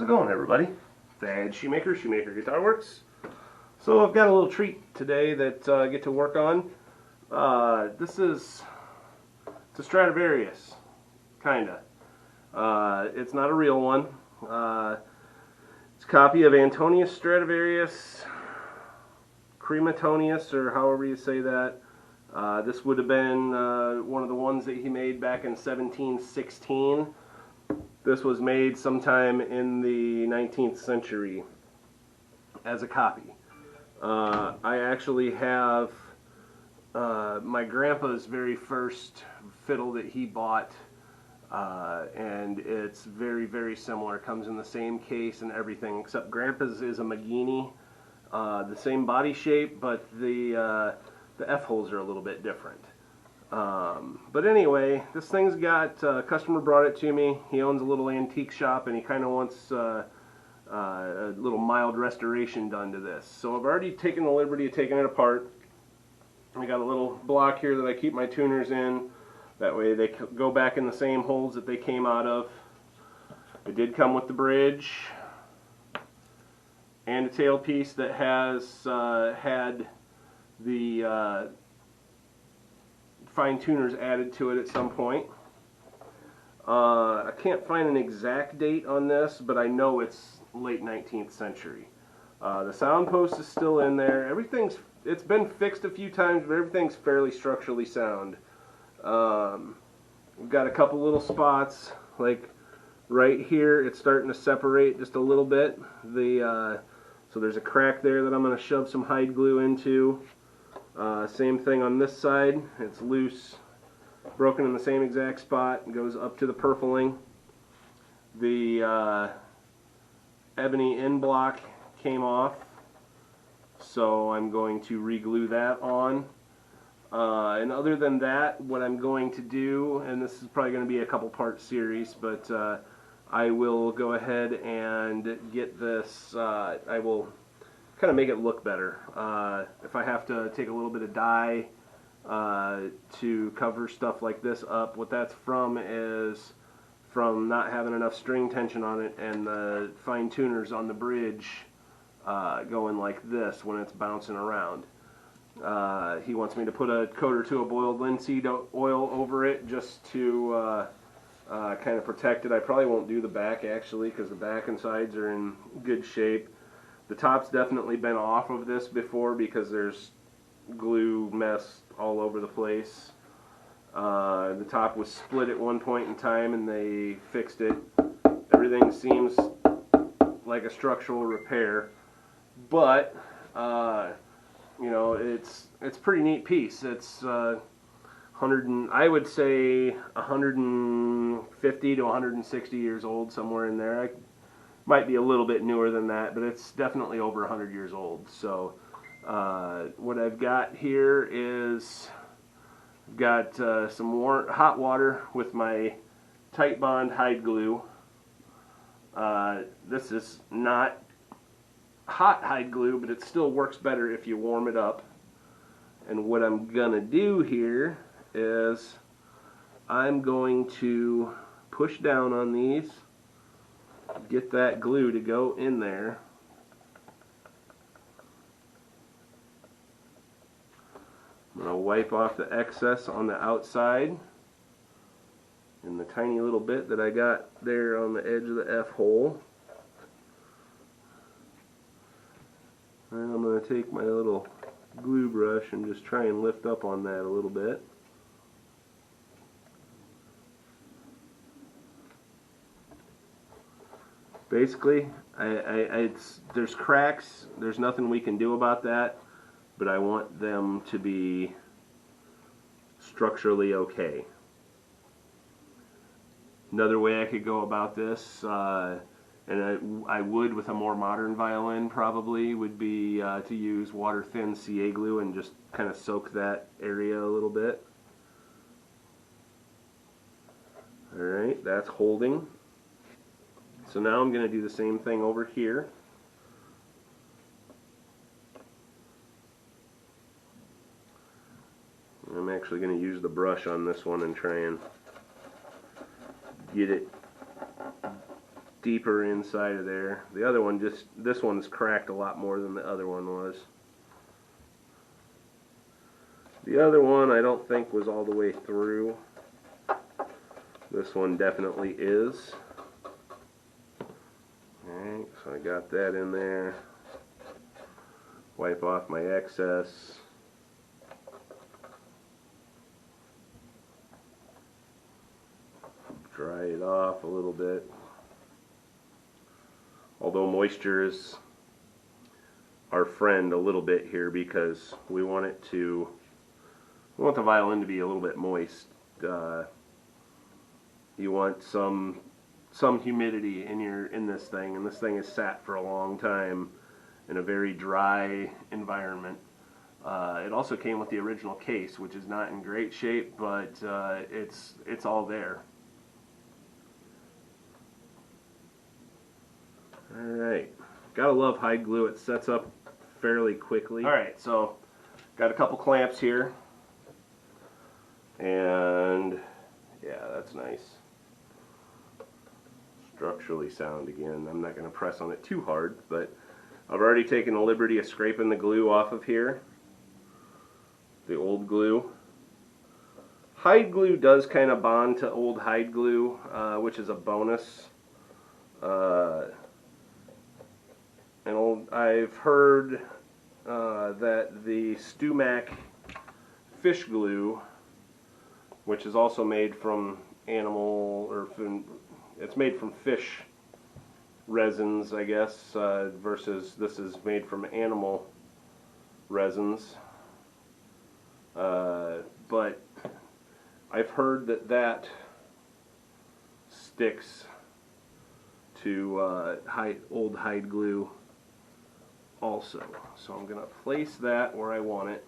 going, everybody? Thad Shoemaker, Shoemaker Guitar Works. So I've got a little treat today that I get to work on. It's a Stradivarius, kinda. It's not a real one. It's a copy of Antonius Stradivarius, Crematonius, or however you say that. This would have been one of the ones that he made back in 1716. This was made sometime in the 19th century as a copy. I actually have my grandpa's very first fiddle that he bought, and it's very, very similar. It comes in the same case and everything, except grandpa's is a Magini, the same body shape, but the F-holes are a little bit different. But anyway, this thing's got, a customer brought it to me. He owns a little antique shop and he kind of wants a little mild restoration done to this. So I've already taken the liberty of taking it apart. I got a little block here that I keep my tuners in. That way they go back in the same holes that they came out of. It did come with the bridge and a tailpiece that has had the fine tuners added to it at some point. I can't find an exact date on this, but I know it's late 19th century. The sound post is still in there. It's been fixed a few times, but everything's fairly structurally sound. We've got a couple little spots, like right here. It's starting to separate just a little bit. So there's a crack there that I'm going to shove some hide glue into. Same thing on this side. It's loose, broken in the same exact spot. It goes up to the purfling. The ebony end block came off, so I'm going to re-glue that on. And other than that, what I'm going to do, and this is probably going to be a couple part series, but I will go ahead and get this, I will kind of make it look better. If I have to take a little bit of dye to cover stuff like this up, what that's from is from not having enough string tension on it and the fine tuners on the bridge going like this when it's bouncing around. He wants me to put a coat or two of boiled linseed oil over it just to kind of protect it. I probably won't do the back actually, because the back and sides are in good shape. The top's definitely been off of this before because there's glue mess all over the place. The top was split at one point in time and they fixed it. Everything seems like a structural repair, but you know, it's a pretty neat piece. It's I would say 150 to 160 years old, somewhere in there. I might be a little bit newer than that, but it's definitely over 100 years old. So what I've got here is I've got some hot water with my tight bond hide glue. This is not hot hide glue, but it still works better if you warm it up. And what I'm gonna do here is I'm going to push down on these, get that glue to go in there. I'm going to wipe off the excess on the outside and the tiny little bit that I got there on the edge of the F-hole. And I'm going to take my little glue brush and just try and lift up on that a little bit. Basically, there's cracks, there's nothing we can do about that, but I want them to be structurally okay. Another way I could go about this, and I would with a more modern violin probably, would be to use water-thin CA glue and just kind of soak that area a little bit. Alright, that's holding. So now I'm going to do the same thing over here. I'm actually going to use the brush on this one and try and get it deeper inside of there. The other one this one's cracked a lot more than the other one was. The other one I don't think was all the way through. This one definitely is. Alright, so I got that in there. Wipe off my excess. Dry it off a little bit. Although moisture is our friend a little bit here, because we want the violin to be a little bit moist. You want some humidity in this thing, and this thing is sat for a long time in a very dry environment. It also came with the original case, which is not in great shape, but it's all there. Alright, gotta love hide glue, it sets up fairly quickly. Alright, so got a couple clamps here, and yeah, that's nice. Structurally sound again. I'm not going to press on it too hard, but I've already taken the liberty of scraping the glue off of here, the old glue. Hide glue does kind of bond to old hide glue, which is a bonus. And I've heard that the Stumac fish glue, which is also made from it's made from fish resins, I guess, versus this is made from animal resins. But I've heard that sticks to old hide glue also. So I'm going to place that where I want it.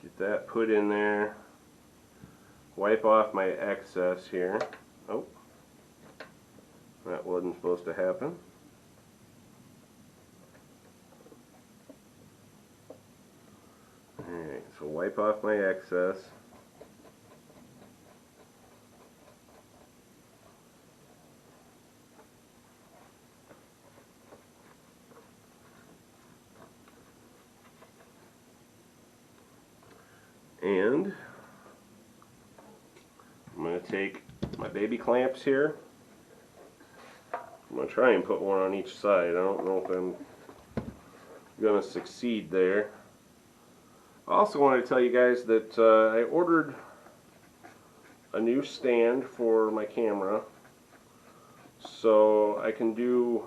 Get that put in there. Wipe off my excess here. Oh, that wasn't supposed to happen. Alright, so wipe off my excess. And I'm going to take my baby clamps here. I'm going to try and put one on each side. I don't know if I'm going to succeed there. I also wanted to tell you guys that I ordered a new stand for my camera, so I can do,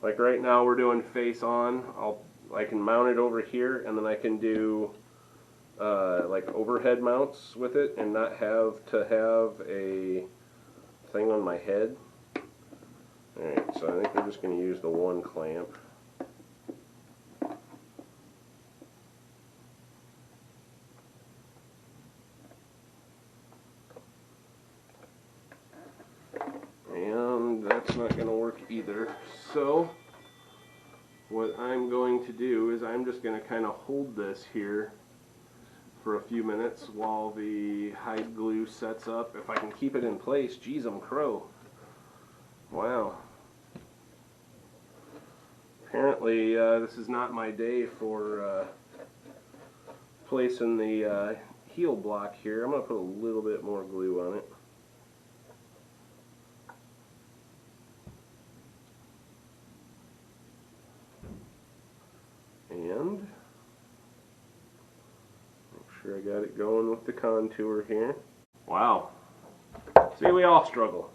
like right now we're doing face on. I can mount it over here, and then I can do like overhead mounts with it and not have to have a thing on my head. Alright, so I think we're just going to use the one clamp. And that's not going to work either. So what I'm going to do is I'm just going to kind of hold this here for a few minutes while the hide glue sets up. If I can keep it in place, geez, I'm crow. Wow. Apparently this is not my day for placing the heel block here. I'm going to put a little bit more glue on it. And make sure I got it going with the contour here. Wow. See, we all struggle.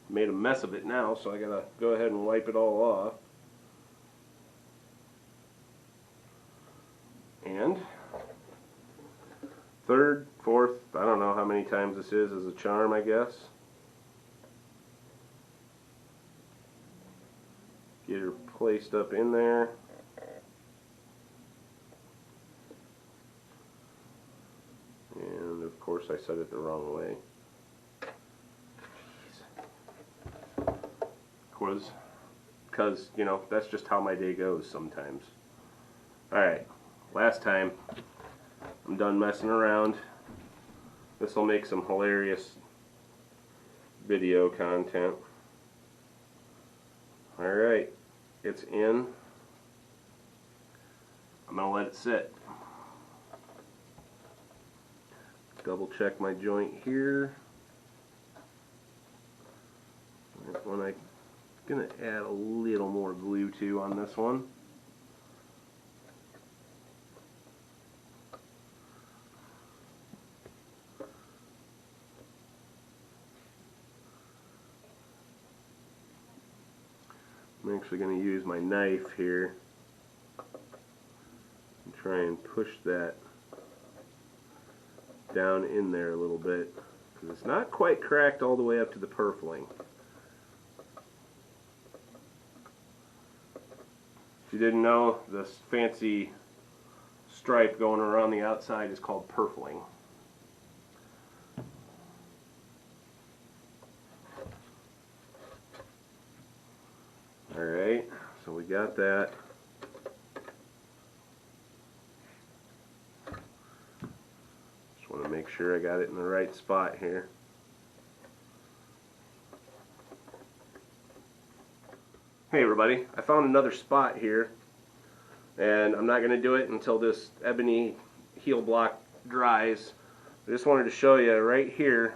Made a mess of it now, so I gotta go ahead and wipe it all off. And third, fourth, I don't know how many times this is as a charm, I guess. Get her placed up in there. And of course I set it the wrong way. Because, you know, that's just how my day goes sometimes. Alright, last time. I'm done messing around. This will make some hilarious video content. Alright, it's in. I'm going to let it sit. Double check my joint here. This one I'm going to add a little more glue to on this one. I'm actually going to use my knife here and try and push that down in there a little bit, because it's not quite cracked all the way up to the purfling. If you didn't know, this fancy stripe going around the outside is called purfling. Alright, so we got that. Just want to make sure I got it in the right spot here. Hey everybody, I found another spot here, and I'm not going to do it until this ebony heel block dries. I just wanted to show you right here,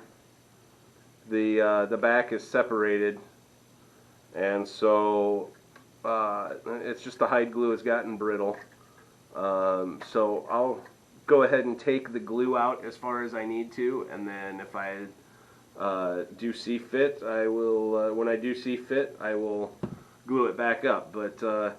the back is separated. And so it's just the hide glue has gotten brittle. So I'll go ahead and take the glue out as far as I need to, and then if I do see fit, I will. When I do see fit, I will glue it back up. But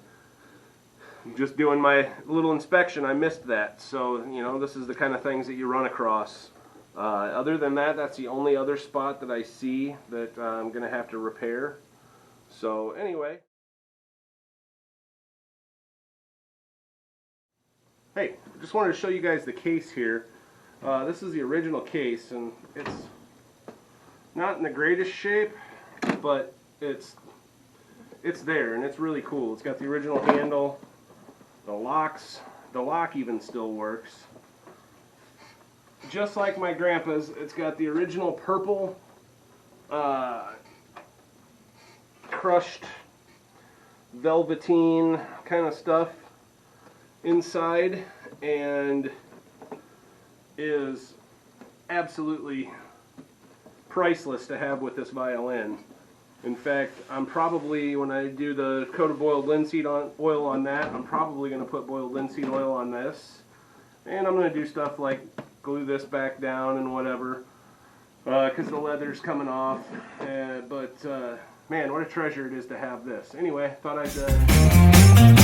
just doing my little inspection, I missed that. So you know, this is the kind of things that you run across. Other than that, that's the only other spot that I see that I'm going to have to repair. So anyway, hey, just wanted to show you guys the case here. This is the original case, and it's not in the greatest shape, but it's there, and it's really cool. It's got the original handle, the locks, the lock even still works. Just like my grandpa's, it's got the original purple crushed velveteen kind of stuff inside, and is absolutely priceless to have with this violin. In fact, I'm probably, when I do the coat of boiled linseed oil on that, I'm probably going to put boiled linseed oil on this, and I'm going to do stuff like glue this back down and whatever, because the leather's coming off. But man, what a treasure it is to have this. Anyway, thought I'd